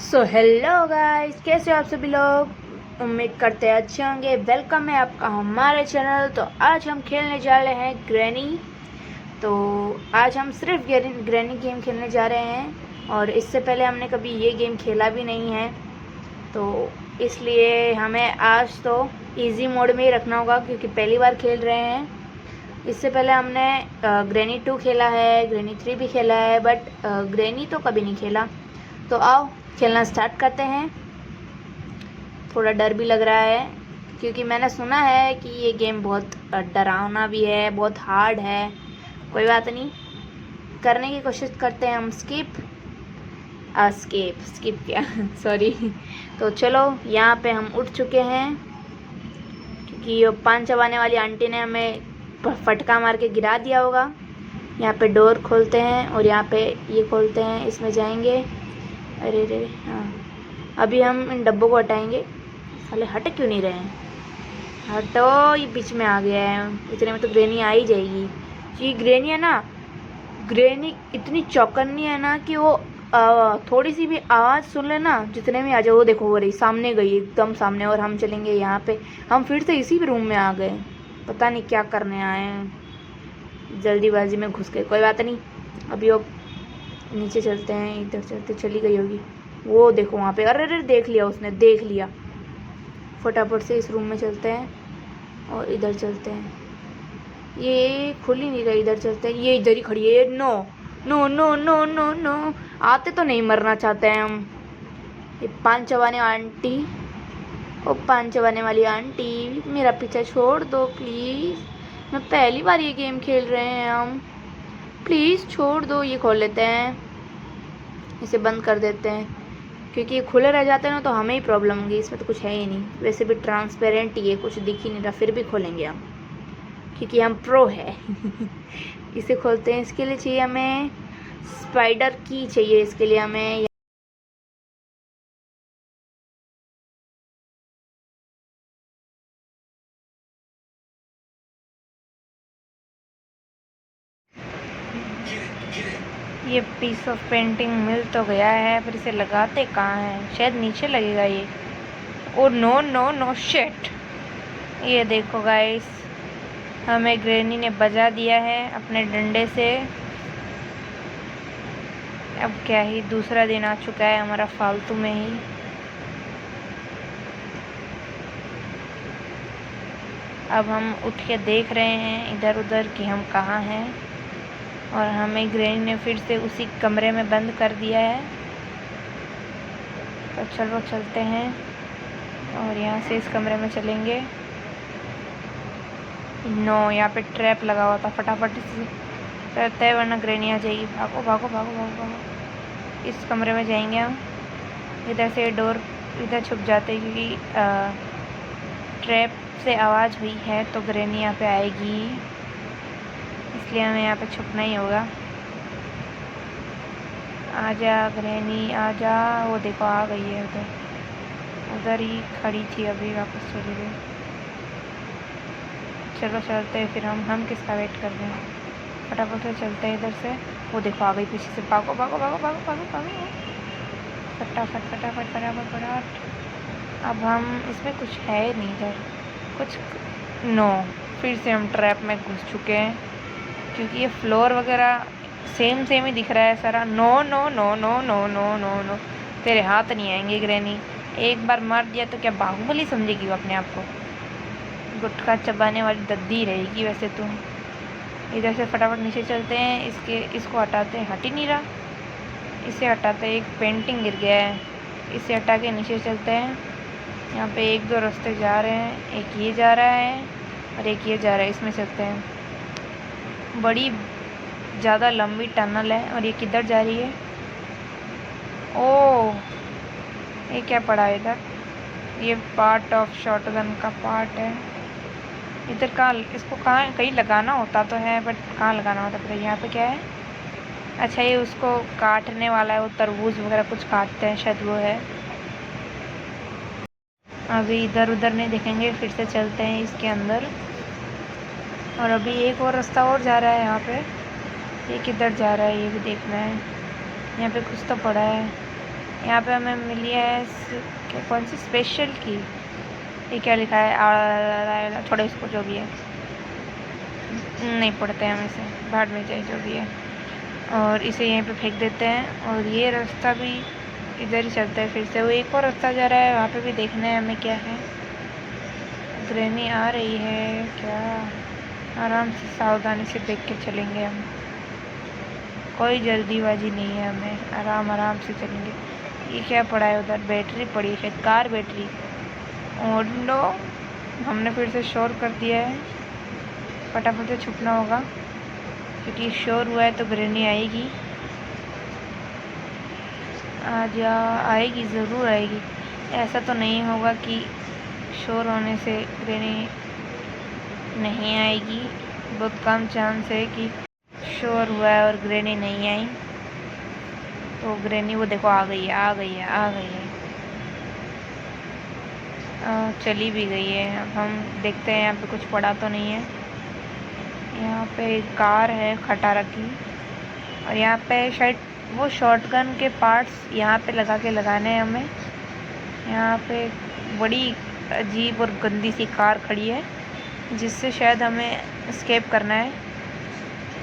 So hello guys, कैसे हो आप सभी लोग। उम्मीद करते हैं अच्छे होंगे। वेलकम है आपका हमारे चैनल। तो आज हम खेलने जा रहे हैं ग्रैनी। तो आज हम सिर्फ ग्रैनी गेम खेलने जा रहे हैं और इससे पहले हमने कभी ये गेम खेला भी नहीं है, तो इसलिए हमें आज तो इजी मोड में ही रखना होगा क्योंकि पहली बार खेल रहे हैं। इससे पहले हमने ग्रैनी 2 खेला है, ग्रैनी 3 भी खेला है, बट ग्रैनी तो कभी नहीं खेला। तो आओ खेलना स्टार्ट करते हैं। थोड़ा डर भी लग रहा है क्योंकि मैंने सुना है कि ये गेम बहुत डरावना भी है, बहुत हार्ड है। कोई बात नहीं, करने की कोशिश करते हैं हम। स्किप क्या सॉरी। तो चलो, यहाँ पे हम उठ चुके हैं क्योंकि ये पान चबाने वाली आंटी ने हमें फटका मार के गिरा दिया होगा। यहाँ पे डोर खोलते हैं और यहाँ पे ये खोलते हैं, इसमें जाएंगे। अरे रे, हाँ, अभी हम इन डब्बों को हटाएंगे। साले हट क्यों नहीं रहे हैं? हटो, ये बीच में आ गया है। इतने में तो ग्रैनी आ ही जाएगी। ये ग्रैनी है ना, ग्रैनी इतनी चौकन्नी है ना कि वो थोड़ी सी भी आवाज़ सुन ले ना, जितने में आ जाए। वो देखो, वो रही सामने गई, एकदम सामने। और हम चलेंगे यहाँ पे। हम फिर से इसी रूम में आ गए, पता नहीं क्या करने आए हैं, जल्दीबाजी में घुस गए। कोई बात नहीं, अभी वो नीचे चलते हैं। इधर चलते, चली गई होगी। वो देखो वहाँ पे, अरे अरे, देख लिया उसने, देख लिया। फटाफट से इस रूम में चलते हैं और इधर चलते हैं। ये खुल ही नहीं रहा। इधर चलते हैं, ये इधर ही खड़ी है। No no no no no no, आते तो नहीं मरना चाहते हैं हम। ये पान चबाने आंटी, ओ पान चबाने वाली आंटी, मेरा पीछा छोड़ दो प्लीज़। मैं पहली बार ये गेम खेल रहे हैं हम, प्लीज़ छोड़ दो। ये खोल लेते हैं, इसे बंद कर देते हैं क्योंकि ये खुले रह जाते हैं ना तो हमें ही प्रॉब्लम होगी। इसमें तो कुछ है ही नहीं, वैसे भी ट्रांसपेरेंट ही है, कुछ दिख ही नहीं रहा, फिर भी खोलेंगे हम क्योंकि हम प्रो है। इसे खोलते हैं। इसके लिए चाहिए हमें स्पाइडर की, चाहिए इसके लिए हमें। ये पीस ऑफ पेंटिंग मिल तो गया है, पर इसे लगाते कहाँ हैं? शायद नीचे लगेगा ये। Oh no no no shit. ये देखो गाइस, हमें ग्रैनी ने बजा दिया है अपने डंडे से। अब क्या ही, दूसरा दिन आ चुका है हमारा फालतू में ही। अब हम उठ के देख रहे हैं इधर उधर कि हम कहाँ हैं, और हमें ग्रैनी ने फिर से उसी कमरे में बंद कर दिया है। तो चलो चलते हैं और यहाँ से इस कमरे में चलेंगे। नो, यहाँ पे ट्रैप लगा हुआ था, फटाफट से करते हैं वरना ग्रैनी आ जाएगी। भागो भागो भागो भागो भागो। इस कमरे में जाएंगे हम। इधर से डोर, इधर छुप जाते हैं क्योंकि ट्रैप से आवाज़ हुई है तो ग्रैनी यहाँ पे आएगी, इसलिए हमें यहाँ पे छुपना ही होगा। आजा ग्रैनी आजा। वो देखो आ गई है, उधर उधर ही खड़ी थी, अभी वापस चली गई। चलो चलते हैं फिर। हम किसका वेट कर रहे हैं? फटाफट से चलते हैं इधर से। वो देखो आ गई पीछे से। भागो भागो भागो भागो भागो भागो, फटाफट फटाफट फटाफट फटाफट। अब हम, इसमें कुछ है नहीं इधर कुछ। नो, फिर से हम ट्रैप में घुस चुके हैं क्योंकि ये फ्लोर वगैरह सेम ही दिख रहा है सारा। No no no no no no no no, तेरे हाथ नहीं आएंगे ग्रैनी। एक बार मार दिया तो क्या बाहुबली समझेगी वो अपने आप को? गुटखा चबाने वाली दद्दी रहेगी वैसे तुम। इधर से फटाफट नीचे चलते हैं। इसको हटाते हैं, हट ही नहीं रहा। इसे हटाते हैं, एक पेंटिंग गिर गया है, इसे हटा के नीचे चलते हैं। यहाँ पे एक दो रास्ते जा रहे हैं, एक ये जा रहा है और एक ये जा रहा है, इसमें चलते हैं। बड़ी ज़्यादा लंबी टनल है। और ये किधर जा रही है? ओह, ये क्या पड़ा है इधर? ये पार्ट ऑफ शॉटगन का पार्ट है। इधर कहाँ, इसको कहाँ, कहीं लगाना होता तो है बट कहाँ लगाना होता है? यहाँ पे क्या है? अच्छा, ये उसको काटने वाला है, वो तरबूज वगैरह कुछ काटते हैं शायद, वो है। अभी इधर उधर नहीं देखेंगे, फिर से चलते हैं इसके अंदर। और अभी एक और रास्ता और जा रहा है यहाँ पे। ये किधर जा रहा है ये भी देखना है। यहाँ पे कुछ तो पड़ा है। यहाँ पे हमें मिली है क्या, कौन सी स्पेशल की, ये क्या लिखा है, छोड़ो इसको, जो भी है नहीं पढ़ते हैं हम इसे, भाड़ में जाए जो भी है। और इसे यहीं पे फेंक देते हैं। और ये रास्ता भी इधर ही चलता है फिर से, वो एक और रास्ता जा रहा है, वहाँ पे भी देखना है हमें क्या है। ग्रैनी आ रही है क्या, आराम से सावधानी से देख के चलेंगे हम, कोई जल्दीबाजी नहीं है हमें, आराम आराम से चलेंगे। ये क्या पड़ा है उधर, बैटरी पड़ी है, कार बैटरी। और नो, हमने फिर से शोर कर दिया है, फटाफट से छुपना होगा क्योंकि शोर हुआ है तो ग्रैनी आएगी। जा आएगी, ज़रूर आएगी। ऐसा तो नहीं होगा कि शोर होने से ग्रैनी नहीं आएगी, बहुत कम चांस है कि शोर हुआ है और ग्रैनी नहीं आई। तो ग्रैनी वो देखो आ गई है, आ गई है, आ गई है, चली भी गई है। अब हम देखते हैं यहाँ पे कुछ पड़ा तो नहीं है। यहाँ पे एक कार है खटारा की, और यहाँ पे शायद वो शॉटगन के पार्ट्स यहाँ पे लगा के लगाने हैं हमें। यहाँ पे बड़ी अजीब और गंदी सी कार खड़ी है जिससे शायद हमें एस्केप करना है।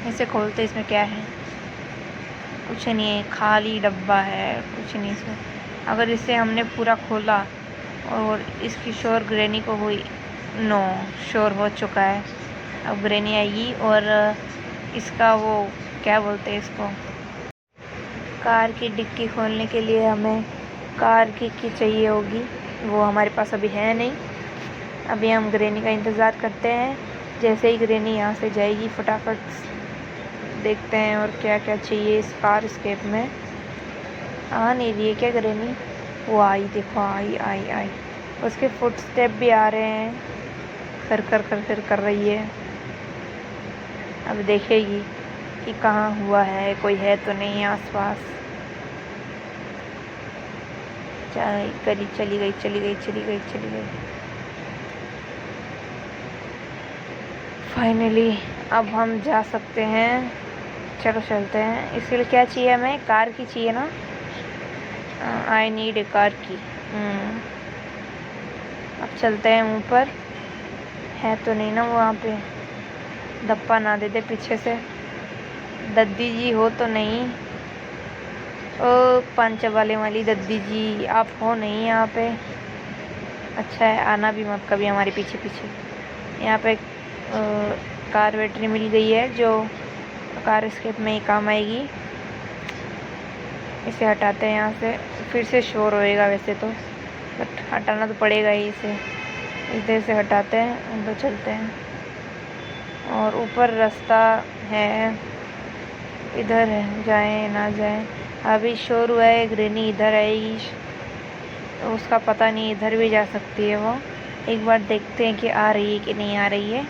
इसे खोलते, इसमें क्या है, कुछ नहीं है, खाली डब्बा है, कुछ नहीं इसमें। अगर इसे हमने पूरा खोला और इसकी शोर ग्रैनी को हुई, नो, शोर हो चुका है। अब ग्रैनी आएगी और इसका वो क्या बोलते हैं इसको, कार की डिक्की खोलने के लिए हमें कार की चाहिए होगी, वो हमारे पास अभी है नहीं। अभी हम ग्रैनी का इंतज़ार करते हैं, जैसे ही ग्रैनी यहाँ से जाएगी फटाफट देखते हैं और क्या क्या चाहिए इस कार एस्केप में। आ नहीं रही है क्या ग्रैनी, वो आई, देखो आई आई आई, उसके फुटस्टेप भी आ रहे हैं, कर कर कर कर कर रही है। अब देखेगी कि कहाँ हुआ है, कोई है तो नहीं आसपास। चली चली गई, चली गई, चली गई, चली गई। फाइनली अब हम जा सकते हैं, चलो चलते हैं। इसके लिए क्या चाहिए हमें, कार की चाहिए ना, आई नीड ए कार की। अब चलते हैं ऊपर, है तो नहीं ना वहाँ पे, धप्पा ना दे दे पीछे से, दद्दी जी हो तो नहीं, ओ पांच वाले वाली दद्दी जी आप हो नहीं यहाँ पे, अच्छा है, आना भी मत कभी हमारे पीछे पीछे। यहाँ पे कार बैटरी मिल गई है जो कार एस्केप में ही काम आएगी। इसे हटाते हैं यहाँ से, फिर से शोर होएगा वैसे तो, बट हटाना तो पड़ेगा ही इसे। इधर से हटाते हैं, अंदर चलते हैं। और ऊपर रास्ता है, इधर है, जाएं ना जाएं। अभी शोर हुआ है, ग्रैनी इधर आएगी, उसका पता नहीं, इधर भी जा सकती है वो। एक बार देखते हैं कि आ रही है कि नहीं आ रही है।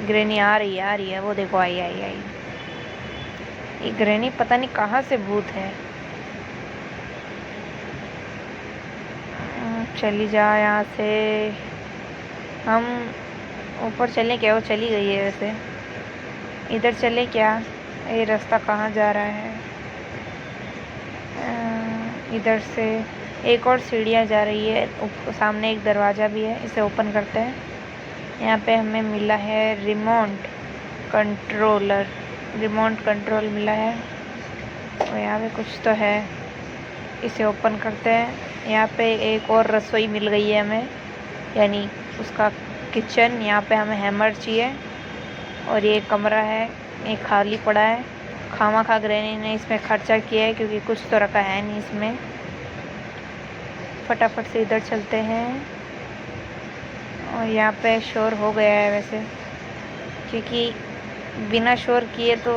ग्रैनी आ रही है, आ रही है, वो देखो आई आई आई। ये ग्रैनी पता नहीं कहाँ से भूत है, चली जा यहाँ से। हम ऊपर चलें क्या, वो चली गई है वैसे, इधर चले क्या, ये रास्ता कहाँ जा रहा है, इधर से एक और सीढ़ियाँ जा रही है, सामने एक दरवाज़ा भी है, इसे ओपन करते हैं। यहाँ पे हमें मिला है रिमोट कंट्रोलर, रिमोट कंट्रोल मिला है, और यहाँ पे कुछ तो है, इसे ओपन करते हैं। यहाँ पे एक और रसोई मिल गई है हमें, यानी उसका किचन। यहाँ पे हमें हैमर चाहिए, और ये कमरा है, ये खाली पड़ा है, खामा खा ग्रैनी ने इसमें खर्चा किया है क्योंकि कुछ तो रखा है नहीं इसमें। फटाफट से इधर चलते हैं। और यहाँ पे शोर हो गया है वैसे, क्योंकि बिना शोर किए तो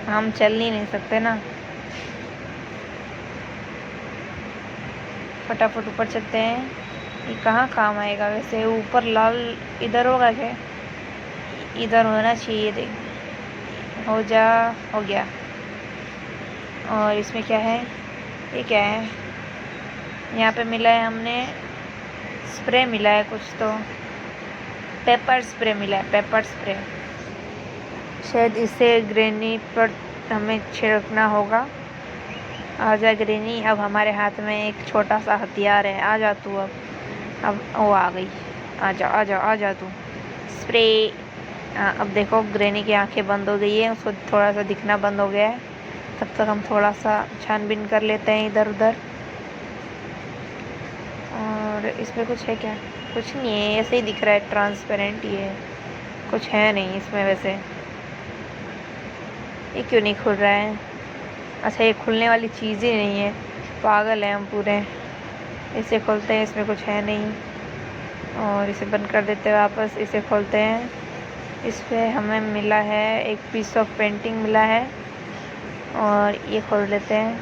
हम चल ही नहीं सकते ना। फटाफट ऊपर चलते हैं, ये कहाँ काम आएगा वैसे, ऊपर लाल इधर होगा क्या, इधर होना चाहिए, देख हो जा, हो गया। और इसमें क्या है, ये क्या है, यहाँ पे मिला है हमने स्प्रे मिला है कुछ तो, पेपर स्प्रे मिला है, पेपर स्प्रे। शायद इसे ग्रैनी पर हमें छिड़कना होगा। आजा ग्रेनी, अब हमारे हाथ में एक छोटा सा हथियार है। आ जा तू अब वो आ गई। आजा आजा आजा तू। स्प्रे। अब देखो ग्रेनी की आंखें बंद हो गई है, उसको थोड़ा सा दिखना बंद हो गया है। तब तक हम थोड़ा सा छानबीन कर लेते हैं इधर उधर। और इसमें कुछ है क्या? कुछ नहीं है, ऐसे ही दिख रहा है ट्रांसपेरेंट। ये कुछ है नहीं इसमें वैसे। ये क्यों नहीं खुल रहा है? अच्छा, ये खुलने वाली चीज़ ही नहीं है, पागल है हम पूरे। इसे खोलते हैं, इसमें कुछ है नहीं। और इसे बंद कर देते हैं वापस। इसे खोलते हैं, इस पर हमें मिला है एक पीस ऑफ पेंटिंग मिला है। और ये खोल लेते हैं,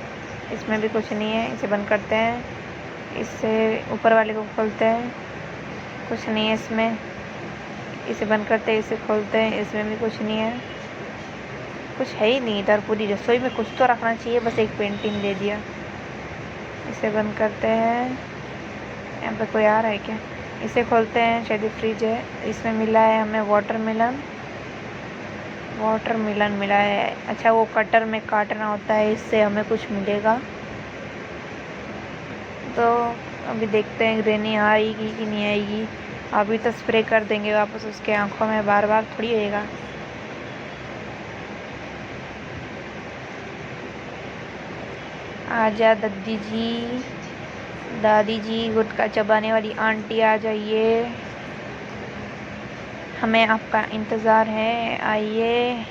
इसमें भी कुछ नहीं है। इसे बंद करते हैं, इससे ऊपर वाले को खोलते हैं, कुछ नहीं है इसमें। इसे बंद करते हैं, इसे खोलते हैं, इसमें भी कुछ नहीं है। कुछ है ही नहीं इधर। पूरी रसोई में कुछ तो रखना चाहिए, बस एक पेंटिंग दे दिया। इसे बंद करते हैं। यहाँ पे कोई आ रहा है क्या? इसे खोलते हैं, शायद फ्रिज है। इसमें मिला है हमें वाटरमेलन। वाटरमेलन मिला है। अच्छा, वो कटर में काटना होता है, इससे हमें कुछ मिलेगा। तो अभी देखते हैं ग्रेनी आएगी कि नहीं आएगी। अभी तो स्प्रे कर देंगे वापस उसके आंखों में, बार बार थोड़ी होएगा। आजा दादी जी, दादी जी, गुटखा चबाने वाली आंटी आ जाइए, हमें आपका इंतज़ार है, आइए।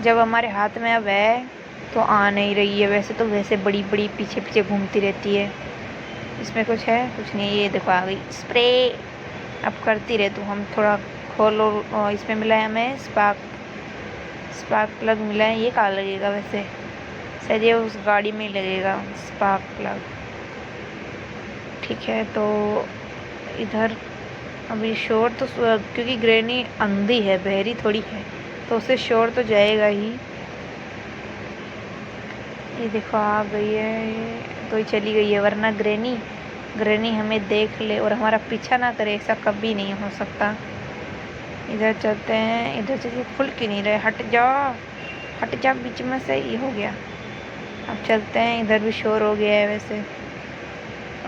जब हमारे हाथ में अब है तो आ नहीं रही है। वैसे तो वैसे बड़ी बड़ी पीछे पीछे घूमती रहती है। इसमें कुछ है? कुछ नहीं। ये देखो आ गई स्प्रे। अब करती रहे तू। हम थोड़ा खोलो। इसमें मिला है हमें स्पार्क प्लग मिला है। ये कहाँ लगेगा वैसे? शायद ये उस गाड़ी में ही लगेगा स्पार्क प्लग। ठीक है, तो इधर अभी शोर तो, क्योंकि ग्रेनी अंधी है, बहरी थोड़ी है, तो उसे शोर तो जाएगा ही। ये देखो आ गई है, तो ही चली गई है। वरना ग्रेनी हमें देख ले और हमारा पीछा ना करे, ऐसा कभी नहीं हो सकता। इधर चलते हैं। इधर से खुल क्यों नहीं रहे? हट जा बीच में से। ये हो गया। अब चलते हैं। इधर भी शोर हो गया है वैसे।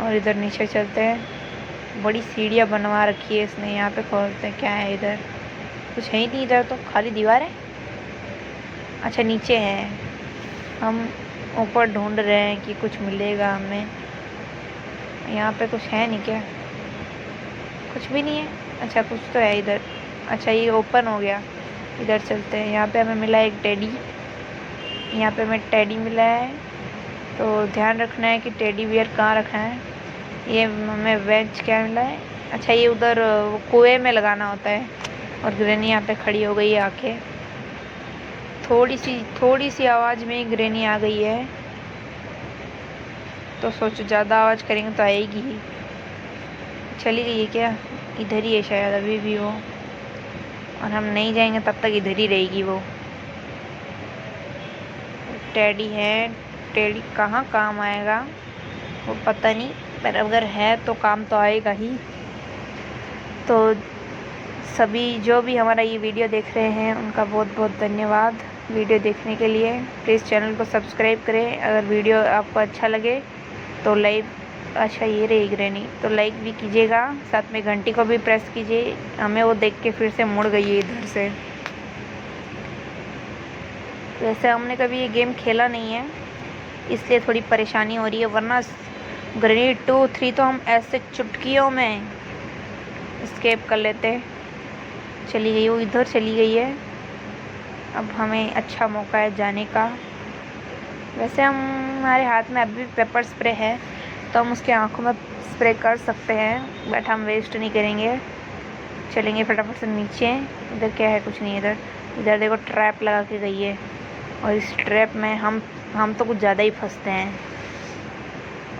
और इधर नीचे चलते हैं। बड़ी सीढ़ियाँ बनवा रखी है इसने। यहाँ पे खोलते हैं, क्या है इधर? कुछ है ही नहीं इधर, तो खाली दीवार है। अच्छा, नीचे है। हम ऊपर ढूंढ रहे हैं कि कुछ मिलेगा हमें। यहाँ पे कुछ है नहीं क्या? कुछ भी नहीं है। अच्छा, कुछ तो है इधर। अच्छा, ये ओपन हो गया। इधर चलते हैं। यहाँ पे हमें मिला एक टेडी। यहाँ पे हमें टेडी मिला है, तो ध्यान रखना है कि टेडी बियर कहाँ रखना है। ये हमें वेज क्या मिला है? अच्छा, ये उधर कुएं में लगाना होता है। और ग्रेनी यहाँ पे खड़ी हो गई है आके। थोड़ी सी आवाज़ में ही ग्रेनी आ गई है, तो सोचो ज़्यादा आवाज़ करेंगे तो आएगी ही। चली गई है क्या? इधर ही है शायद अभी भी वो, और हम नहीं जाएंगे तब तक इधर ही रहेगी वो। टेडी है। टेडी कहाँ काम आएगा वो पता नहीं, पर अगर है तो काम तो आएगा ही। तो सभी जो भी हमारा ये वीडियो देख रहे हैं उनका बहुत बहुत धन्यवाद वीडियो देखने के लिए। प्लीज़ चैनल को सब्सक्राइब करें। अगर वीडियो आपको अच्छा लगे तो लाइक, अच्छा ये रही ग्रेनी, तो लाइक भी कीजिएगा। साथ में घंटी को भी प्रेस कीजिए। हमें वो देख के फिर से मुड़ गई है इधर से। वैसे हमने कभी ये गेम खेला नहीं है, इसलिए थोड़ी परेशानी हो रही है। वरना ग्रेनी 2, 3 तो हम ऐसे चुटकियों में एस्केप कर लेते। चली गई वो, इधर चली गई है। अब हमें अच्छा मौका है जाने का। वैसे हमारे हाथ में अभी पेपर स्प्रे है, तो हम उसके आंखों में स्प्रे कर सकते हैं, बट हम वेस्ट नहीं करेंगे। चलेंगे फटाफट से नीचे। इधर क्या है? कुछ नहीं। इधर देखो ट्रैप लगा के गई है, और इस ट्रैप में हम तो कुछ ज़्यादा ही फंसते हैं।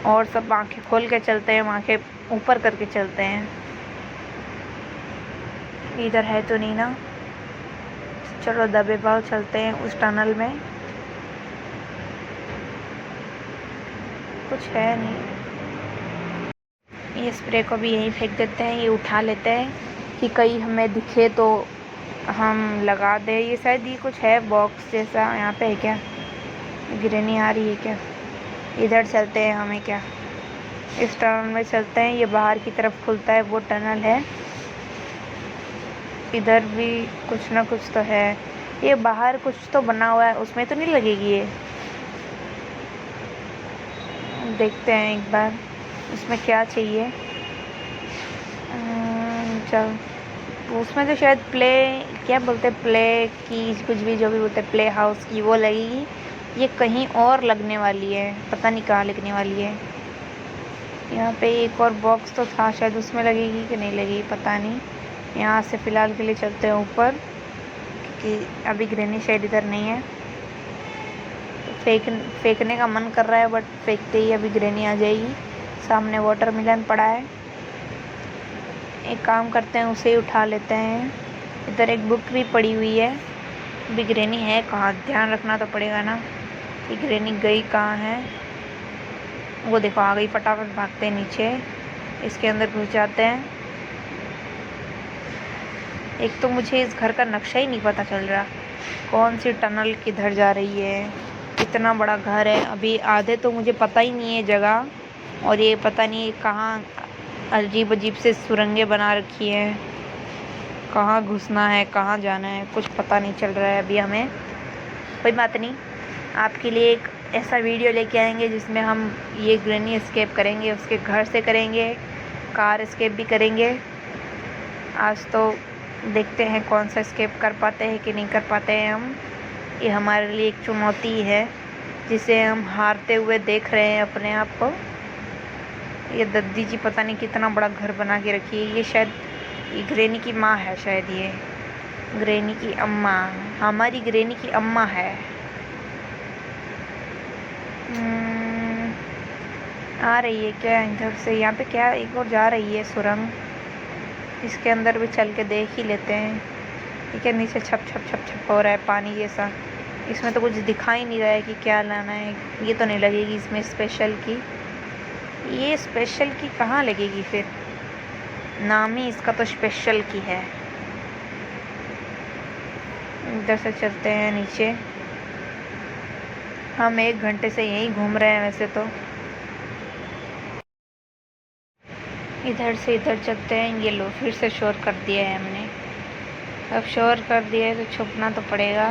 और सब आंखें खोल के चलते हैं, आंखें ऊपर करके चलते हैं। इधर है तो नहीं ना? चलो दबे पाव चलते हैं उस टनल में। कुछ है नहीं। ये स्प्रे को भी यहीं फेंक देते हैं। ये उठा लेते हैं कि कहीं हमें दिखे तो हम लगा दे। ये शायद ये कुछ है बॉक्स जैसा। यहाँ पे है क्या? ग्रेनी आ रही है क्या? इधर चलते हैं, हमें क्या, इस टनल में चलते हैं। ये बाहर की तरफ खुलता है, वो टनल है। इधर भी कुछ ना कुछ तो है। ये बाहर कुछ तो बना हुआ है, उसमें तो नहीं लगेगी ये। देखते हैं एक बार उसमें क्या चाहिए। चल, उसमें तो शायद प्ले, क्या बोलते हैं, प्ले की कुछ भी, जो भी बोलते हैं, प्ले हाउस की वो लगेगी। ये कहीं और लगने वाली है, पता नहीं कहाँ लगने वाली है। यहाँ पे एक और बॉक्स तो था, शायद उसमें लगेगी कि नहीं लगेगी, पता नहीं। यहाँ से फ़िलहाल के लिए चलते हैं ऊपर, क्योंकि अभी ग्रेनी शायद इधर नहीं है। तो फेंकने का मन कर रहा है, बट फेंकते ही अभी ग्रेनी आ जाएगी। सामने वाटरमेलन पड़ा है, एक काम करते हैं, उसे ही उठा लेते हैं। इधर एक बुक भी पड़ी हुई है। अभी ग्रेनी है कहाँ, ध्यान रखना तो पड़ेगा ना कि ग्रेनी गई कहाँ है। वो देखो आ गई, फटाफट भागते हैं नीचे, इसके अंदर घुस जाते हैं। एक तो मुझे इस घर का नक्शा ही नहीं पता चल रहा, कौन सी टनल किधर जा रही है। इतना बड़ा घर है, अभी आधे तो मुझे पता ही नहीं है जगह, और ये पता नहीं कहाँ अजीब अजीब से सुरंगें बना रखी है। कहाँ घुसना है, कहाँ जाना है, कुछ पता नहीं चल रहा है अभी हमें। कोई बात नहीं, आपके लिए एक ऐसा वीडियो लेके आएंगे जिसमें हम ये ग्रेनी एस्केप करेंगे, उसके घर से करेंगे, कार एस्केप भी करेंगे। आज तो देखते हैं कौन सा एस्केप कर पाते हैं कि नहीं कर पाते हैं हम। ये हमारे लिए एक चुनौती है जिसे हम हारते हुए देख रहे हैं अपने आप को। ये दद्दी जी पता नहीं कितना बड़ा घर बना के रखी है। ये शायद ये ग्रेनी की माँ है, शायद ये ग्रेनी की अम्मा, हमारी ग्रेनी की अम्मा है। आ रही है क्या इधर से? यहाँ पे क्या एक और जा रही है सुरंग, इसके अंदर भी चल के देख ही लेते हैं। ठीक है, नीचे छप छप छप छप हो रहा है पानी जैसा, इसमें तो कुछ दिखाई नहीं रहा है कि क्या लाना है। ये तो नहीं लगेगी इसमें स्पेशल की, ये स्पेशल की कहाँ लगेगी फिर, नाम ही इसका तो स्पेशल की है। इधर से चलते हैं नीचे, हम 1 घंटे से यहीं घूम रहे हैं वैसे तो। इधर से इधर चलते हैं। ये लो, फिर से शोर कर दिया है हमने। अब शोर कर दिया है तो छुपना तो पड़ेगा।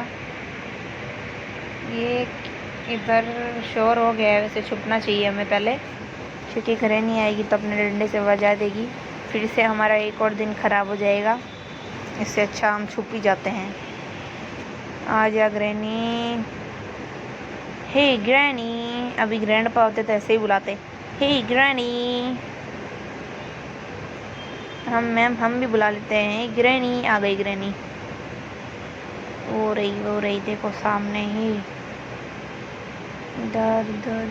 ये इधर शोर हो गया है, वैसे छुपना चाहिए हमें पहले, क्योंकि घरे नहीं आएगी तो अपने डंडे से बजा देगी, फिर से हमारा एक और दिन ख़राब हो जाएगा। इससे अच्छा हम छुप ही जाते हैं। आ जा ग्रैनी, हे ग्रैनी। अभी ग्रैंड पा होते तो ऐसे ही बुलाते, हे ग्रैनी। हम भी बुला लेते हैं, ग्रैनी। आ गई ग्रैनी, हो रही देखो सामने ही, इधर इधर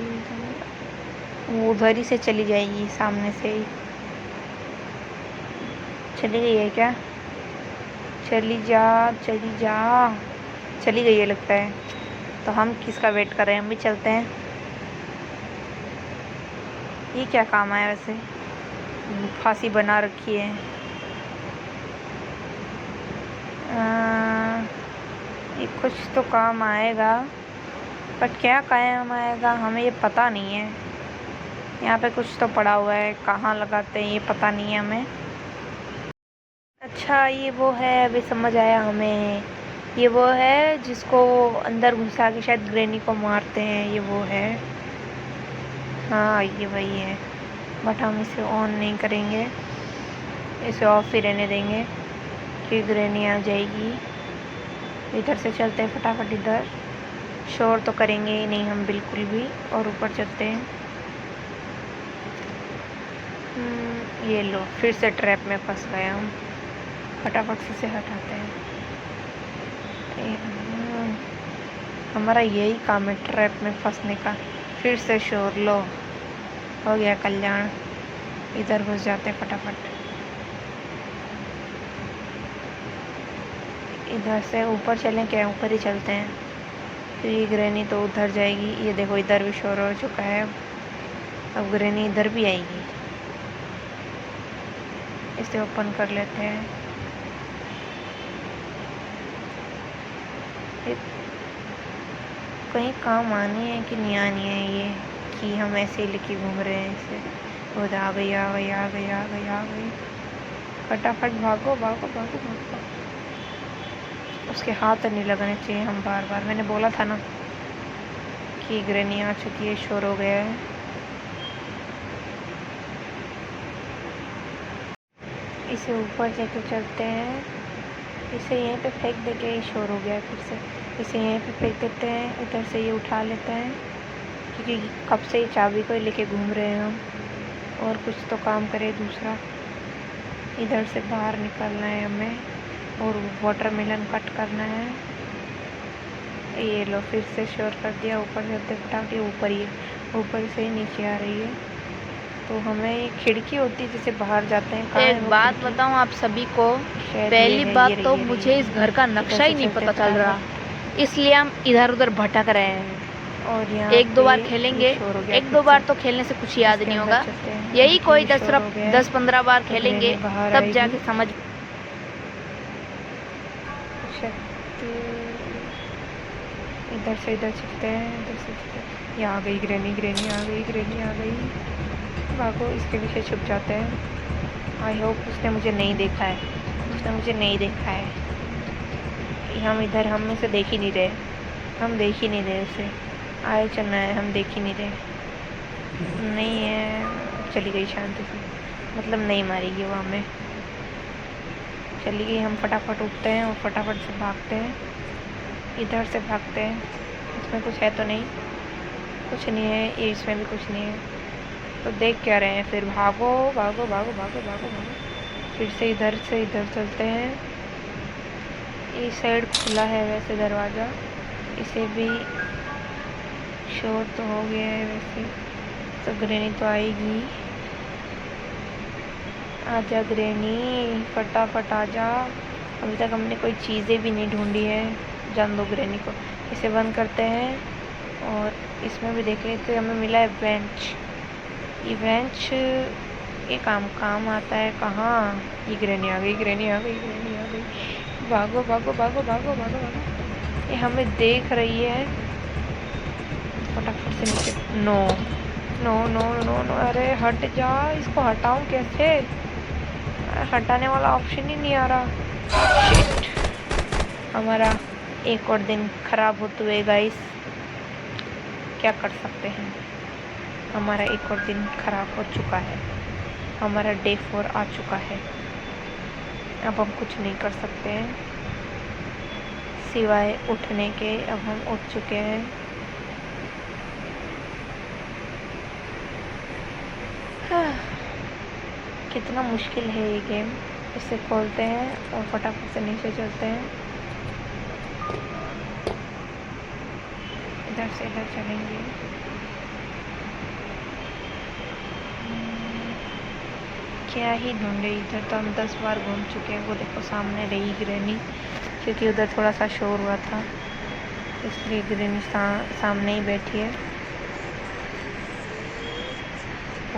वो उधर ही से चली जाएगी, सामने से ही चली गई है क्या? चली जा चली गई है लगता है। तो हम किसका वेट कर रहे हैं, हम भी चलते हैं। ये क्या काम आया वैसे, फांसी बना रखी है। ये कुछ तो काम आएगा, बट क्या काम आएगा हमें ये पता नहीं है। यहाँ पे कुछ तो पड़ा हुआ है, कहाँ लगाते हैं ये पता नहीं है हमें। अच्छा ये वो है, अभी समझ आया हमें, ये वो है जिसको अंदर घुसा के शायद ग्रैनी को मारते हैं, ये वो है। हाँ ये वही है, बट हम इसे ऑन नहीं करेंगे, इसे ऑफ ही रहने देंगे कि ग्रैनी आ जाएगी। इधर से चलते हैं फटाफट, इधर शोर तो करेंगे ही नहीं हम बिल्कुल भी, और ऊपर चलते हैं। ये लो, फिर से ट्रैप में फंस गए हम, फटाफट से हटाते हैं। हमारा यही काम है ट्रैप में फंसने का। फिर से शोर, लो हो गया कल्याण। इधर घुस जाते हैं फटाफट, इधर से ऊपर चलें क्या? ऊपर ही चलते हैं, तो ये ग्रैनी तो उधर जाएगी। ये देखो इधर भी शोर हो चुका है, अब ग्रैनी इधर भी आएगी। इसे ओपन कर लेते हैं। कहीं काम आनी है कि नहीं आनी है, ये कि हम ऐसे ही लेके घूम रहे हैं इसे। वो आ गई आ गई आ गई आ गई आ गई, फटाफट भागो भागो भागो भागो। उसके हाथ नहीं लगने चाहिए, हम बार बार, मैंने बोला था ना कि ग्रैनी आ चुकी है, शोर हो गया है। इसे ऊपर लेके चलते हैं, इसे यहीं पे फेंक देके, ये शोर हो गया फिर से। इसे यहीं पे फेंक देते हैं, इधर से ये उठा लेते हैं क्योंकि कब से ये चाबी को लेके घूम रहे हैं हम, और कुछ तो काम करे दूसरा। इधर से बाहर निकलना है हमें और वाटरमेलन कट करना है। ये लो फिर से शोर कर दिया, ऊपर से फटाफट ये ऊपर ही, ऊपर से ही नीचे आ रही है। तो हमें ये खिड़की होती है जिसे बाहर जाते हैं। कहाँ है एक वो बात खिड़की? बताऊं आप सभी को, शायद ये पहली है, बात ये रही, तो ये रही, मुझे ये इस रही। घर का इधर नक्शा ही से नहीं चलते पता चल रहा, फटाफट। इसलिए हम इधर उधर भटक रहे हैं। और यहाँ एक दो पे बार ये खेलेंगे, शोर हो गया एक फिर दो बार से। तो खेलने से कुछ याद इसके नहीं अंदर होगा, चलते हैं, यही कोई क्योंकि शोर हो गया है। 10-15 बार तो खेलेंगे ग्रैनी बाहर तब आएगी। जाके समझ। शक्ति। इधर से इधर चलते हैं, इधर से चलते हैं। यहाँ आ गई ग्रैनी, ग्रैनी आ गई, ग्रैनी आ गई। भागो, इसके पीछे छुप जाते हैं। आई होप उसने मुझे नहीं देखा है, उसने मुझे नहीं देखा है। हम इधर, हम में से देख ही नहीं रहे, हम देख ही नहीं रहे उसे। आए चलना है, हम देख ही नहीं रहे। नहीं है, चली गई शांति से, मतलब नहीं मारेगी वो हमें। चली गई, हम फटाफट उठते हैं और फटाफट से भागते हैं, इधर से भागते हैं। इसमें कुछ है तो नहीं? कुछ नहीं है, ये इसमें भी कुछ नहीं है, तो देख क्या रहे हैं फिर? भागो भागो भागो भागो भागो भागो। फिर से इधर चलते हैं। इस साइड खुला है वैसे दरवाज़ा, इसे भी शोर तो हो गया है वैसे। तो ग्रैनी तो आएगी, आजा ग्रैनी, फटाफट आजा। अभी तक हमने कोई चीज़ें भी नहीं ढूंढी है, जान दो ग्रैनी को। इसे बंद करते हैं और इसमें भी देख लेते हैं। हमें मिला है बेंच, ये बेंच ये काम आता है। कहाँ? ये ग्रैनी आ गई, ग्रैनी आ गई, ग्रैनी आ गई। भागो भागो भागो भागो भागो भागो, ये हमें देख रही है। फटाफट से नीचे। No no no no no, अरे हट जा, इसको हटाऊं कैसे? हटाने वाला ऑप्शन ही नहीं आ रहा। शिट, हमारा एक और दिन खराब होते हुए गाइस, क्या कर सकते हैं। हमारा एक और दिन खराब हो चुका है, हमारा डे 4 आ चुका है। अब हम कुछ नहीं कर सकते हैं सिवाय उठने के। अब हम उठ चुके हैं। कितना मुश्किल है ये गेम। इसे खोलते हैं और फटाफट से नीचे चलते हैं। इधर से इधर चलेंगे। क्या ही ढूंढे, इधर तो हम 10 बार घूम चुके हैं। वो देखो सामने रही ग्रैनी, क्योंकि उधर थोड़ा सा शोर हुआ था इसलिए ग्रैनी सामने ही बैठी है।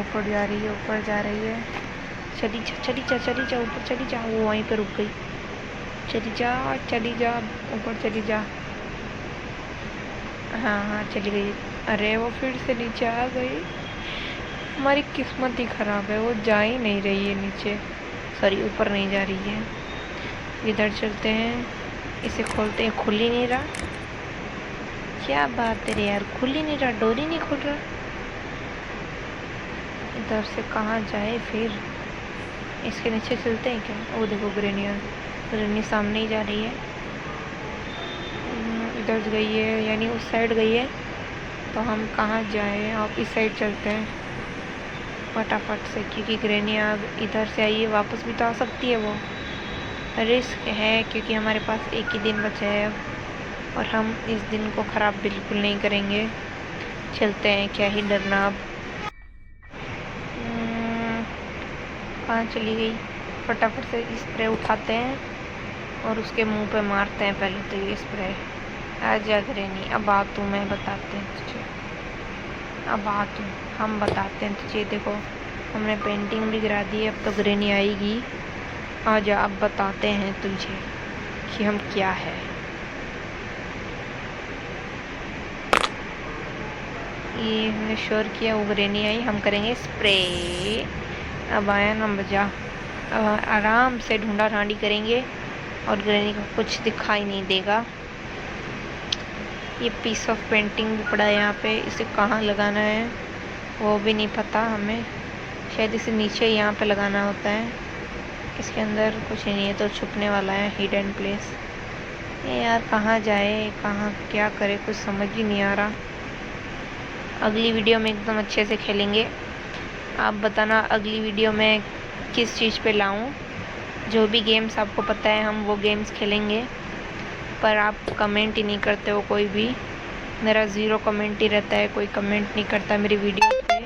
ऊपर जा रही है, ऊपर जा रही है। चली जा चली जा चली जा, ऊपर चली जा। वो वहीं पे रुक गई। चली जा चली जा, ऊपर चली जा। हाँ हाँ चली गई। अरे वो फिर से नीचे आ गई। हमारी किस्मत ही ख़राब है, वो जा ही नहीं रही है नीचे, सॉरी ऊपर नहीं जा रही है। इधर चलते हैं, इसे खोलते हैं। खुल ही नहीं रहा, क्या बात है रे यार, खुल ही नहीं रहा, डोर ही नहीं खुल रहा। इधर से कहाँ जाए फिर? इसके नीचे चलते हैं क्या? वो देखो ग्रैनी सामने ही जा रही है। इधर गई है, यानी उस साइड गई है। तो हम कहाँ जाए? आप इस साइड चलते हैं फटाफट से, क्योंकि ग्रैनी इधर से आई है, वापस भी तो आ सकती है वो। रिस्क है क्योंकि हमारे पास एक ही दिन बचा है अब, और हम इस दिन को ख़राब बिल्कुल नहीं करेंगे। चलते हैं, क्या ही डरना अब। कहाँ चली गई? फटाफट से स्प्रे उठाते हैं और उसके मुंह पे मारते हैं पहले तो ये स्प्रे। आजा ग्रैनी, अब आ तू, मैं बताते हैं तुझे, अब आ तू, हम बताते हैं तुझे। देखो हमने पेंटिंग भी गिरा दी है, अब तो ग्रैनी आएगी। आजा, अब बताते हैं तुझे कि हम क्या है। ये हमने श्योर किया वो ग्रेनी आई, हम करेंगे स्प्रे। अब आया ना मजा, अब आराम से ढूंढा ढांडी करेंगे और ग्रेनी को कुछ दिखाई नहीं देगा। ये पीस ऑफ पेंटिंग भी पड़ा है यहाँ पे, इसे कहाँ लगाना है वो भी नहीं पता हमें, शायद इसे नीचे यहाँ पे लगाना होता है। इसके अंदर कुछ नहीं है तो छुपने वाला है, हिडन प्लेस। ये यार कहाँ जाए, कहाँ क्या करे, कुछ समझ ही नहीं आ रहा। अगली वीडियो में एकदम अच्छे से खेलेंगे। आप बताना अगली वीडियो में किस चीज़ पे लाऊं। जो भी गेम्स आपको पता है हम वो गेम्स खेलेंगे, पर आप कमेंट ही नहीं करते हो कोई भी। मेरा 0 कमेंट ही रहता है, कोई कमेंट नहीं करता मेरी वीडियो पे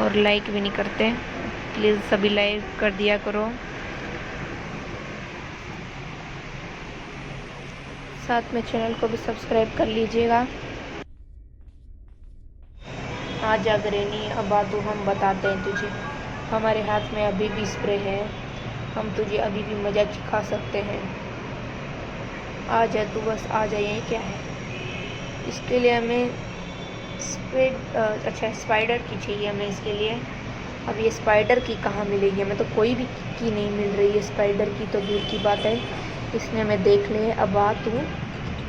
और लाइक भी नहीं करते। प्लीज़ सभी लाइक कर दिया करो, साथ में चैनल को भी सब्सक्राइब कर लीजिएगा। आजा ग्रेनी अब आ तू, हम बताते हैं तुझे। हमारे हाथ में अभी भी स्प्रे है, हम तुझे अभी भी मज़ा सिखा सकते हैं। आ जा तू, बस आ जा। यही क्या है, इसके लिए हमें स्पाइडर की चाहिए हमें इसके लिए। अब ये स्पाइडर की कहाँ मिलेगी, हमें तो कोई भी की नहीं मिल रही है। स्पाइडर की तो दूर की बात है, इसने हमें देख ले। अब आ तू,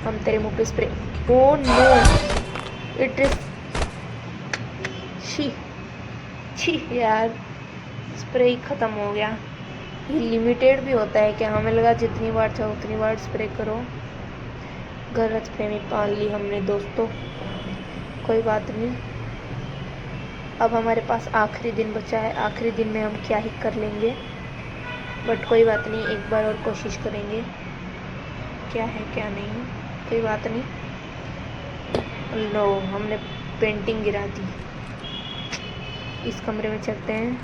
हम तेरे मुँह पे spray. Oh no, it is छी यार, स्प्रे ही ख़त्म हो गया। ये लिमिटेड भी होता है क्या, हमें लगा जितनी बार चाहो उतनी बार स्प्रे करो। गलतफहमी पाल ली हमने दोस्तों, कोई बात नहीं। अब हमारे पास आखिरी दिन बचा है, आखिरी दिन में हम क्या ही कर लेंगे, बट कोई बात नहीं, एक बार और कोशिश करेंगे। क्या है क्या नहीं, कोई बात नहीं। लो, हमने पेंटिंग गिरा दी। इस कमरे में चलते हैं।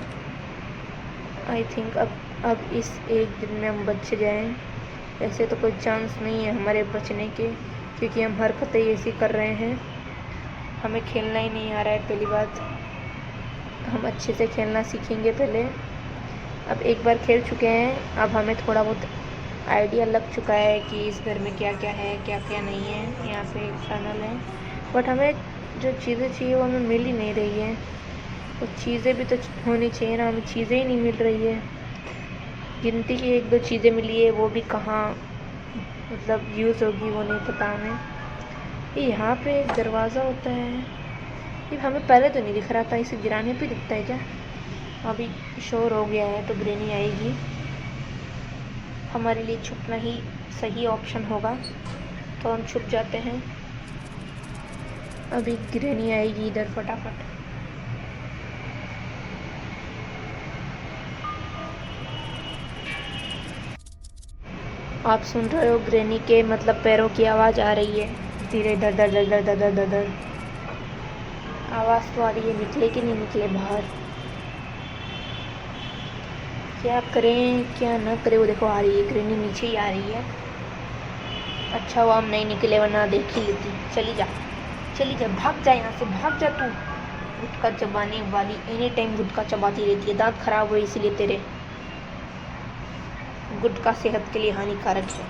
आई थिंक अब इस एक दिन में हम बच जाएं। ऐसे तो कोई चांस नहीं है हमारे बचने के, क्योंकि हम हरकतें ऐसी कर रहे हैं। हमें खेलना ही नहीं आ रहा है। पहली बात, हम अच्छे से खेलना सीखेंगे पहले। अब एक बार खेल चुके हैं, अब हमें थोड़ा बहुत आइडिया लग चुका है कि इस घर में क्या क्या है क्या क्या नहीं है। यहाँ पे एक टनल है, बट हमें जो चीज़ें चाहिए वो हमें मिल ही नहीं रही है। तो चीज़ें भी तो होनी चाहिए ना, हमें चीज़ें ही नहीं मिल रही है। गिनती की 1-2 चीज़ें मिली है, वो भी कहाँ मतलब यूज़ होगी वो नहीं पता हमें। ये यहाँ पे एक दरवाज़ा होता है, ये हमें पहले तो नहीं दिख रहा था, इसे गिराने पे दिखता है क्या? अभी शोर हो गया है तो ग्रेनी आएगी। हमारे लिए छुपना ही सही ऑप्शन होगा, तो हम छुप जाते हैं। अभी ग्रेनी आएगी इधर फटाफट। आप सुन रहे हो ग्रेनी के मतलब पैरों की आवाज़ आ रही है, धीरे धर धर धर धर धर धर धर आवाज़ तो आ रही है। निकले कि नहीं निकले बाहर, क्या करें क्या ना करें। वो देखो आ रही है ग्रेनी, नीचे ही आ रही है। अच्छा हुआ हम नहीं निकले, वरना देख ही लेती। चली जा चली जा, भाग जा यहाँ से, भाग जा तू। गुटखा चबाने वाली, एनी टाइम गुटखा चबाती रहती है। दांत खराब हुए इसीलिए तेरे। गुटखा सेहत के लिए हानिकारक है।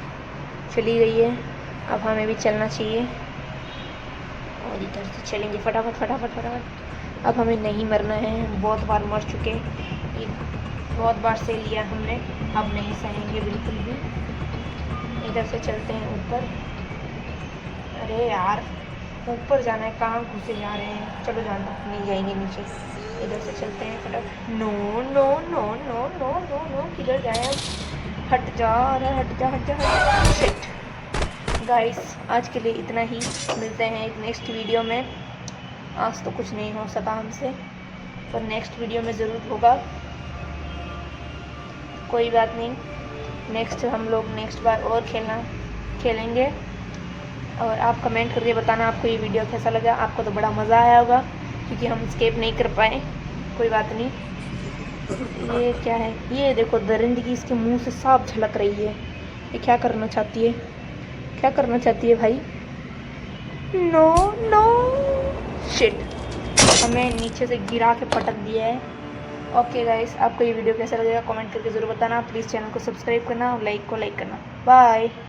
चली गई है, अब हमें भी चलना चाहिए और इधर से चलेंगे फटाफट फटाफट फटाफट। अब हमें नहीं मरना है, हम बहुत बार मर चुके, ये बहुत बार सह लिया हमने, अब नहीं सहेंगे बिल्कुल भी। इधर से चलते हैं ऊपर। अरे यार, ऊपर जाना है, कहाँ घुसे जा रहे हैं। चलो जाना, नहीं जाएंगे नीचे। इधर से चलते हैं फटाफट। No no no no no no no, किधर जाए? हट जा, अरे हट जा हट जा। शिट गाइस, आज के लिए इतना ही। मिलते हैं एक नेक्स्ट वीडियो में। आज तो कुछ नहीं हो सका हमसे, पर नेक्स्ट वीडियो में ज़रूर होगा। कोई बात नहीं, नेक्स्ट हम लोग नेक्स्ट बार और खेलेंगे। और आप कमेंट करके बताना आपको ये वीडियो कैसा लगा। आपको तो बड़ा मज़ा आया होगा, क्योंकि हम स्केप नहीं कर पाए। कोई बात नहीं। ये क्या है? ये देखो, दरिंदगी इसके मुंह से साफ झलक रही है। ये क्या करना चाहती है? क्या करना चाहती है भाई? नो नो शिट, हमें नीचे से गिरा के पटक दिया है। ओके गाइस, आपको ये वीडियो कैसा लगेगा कमेंट करके ज़रूर बताना। प्लीज़ चैनल को सब्सक्राइब करना और लाइक करना। बाय।